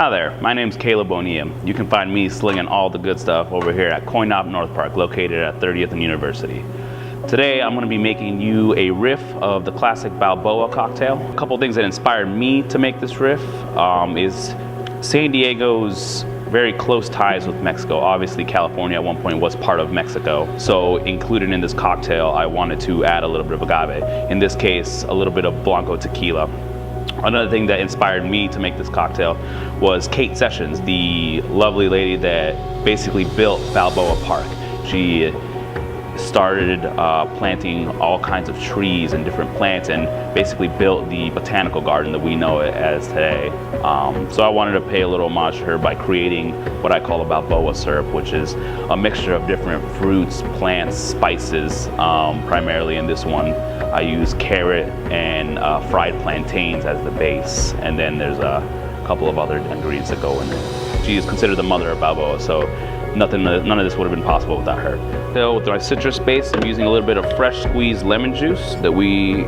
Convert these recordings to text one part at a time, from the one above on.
Hi there, my name's Caleb Bonilla. You can find me slinging all the good stuff over here at Coin-Op North Park, located at 30th and University. Today I'm going to be making you a riff of the classic Balboa cocktail. A couple things that inspired me to make this riff is San Diego's very close ties with Mexico. Obviously California at one point was part of Mexico, so included in this cocktail I wanted to add a little bit of agave. In this case, a little bit of Blanco tequila. Another thing that inspired me to make this cocktail was Kate Sessions, the lovely lady that basically built Balboa Park. She started planting all kinds of trees and different plants and basically built the botanical garden that we know it as today. So I wanted to pay a little homage to her by creating what I call a Balboa syrup, which is a mixture of different fruits, plants, spices. Primarily in this one I use carrot and fried plantains as the base, and then there's a couple of other ingredients that go in there. She is considered the mother of Balboa, so none of this would have been possible without her. So with my citrus base, I'm using a little bit of fresh squeezed lemon juice that we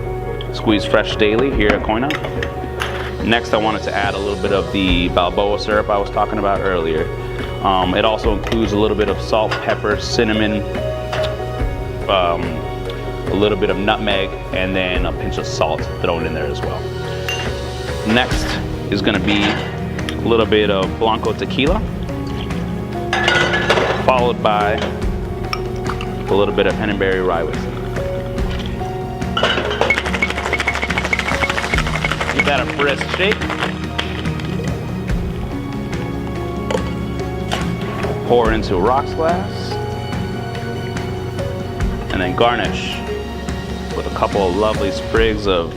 squeeze fresh daily here at Coin-Op. Next, I wanted to add a little bit of the Balboa syrup I was talking about earlier. It also includes a little bit of salt, pepper, cinnamon, a little bit of nutmeg, and then a pinch of salt thrown in there as well. Next is going to be a little bit of Blanco tequila, followed by a little bit of Hennenberry rye whiskey. Give that a brisk shake. Pour into a rocks glass, and then garnish with a couple of lovely sprigs of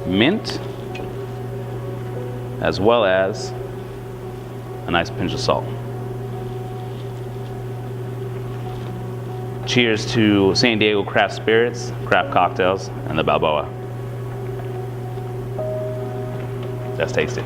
mint, as well as a nice pinch of salt. Cheers to San Diego craft spirits, craft cocktails, and the Balboa. That's tasty.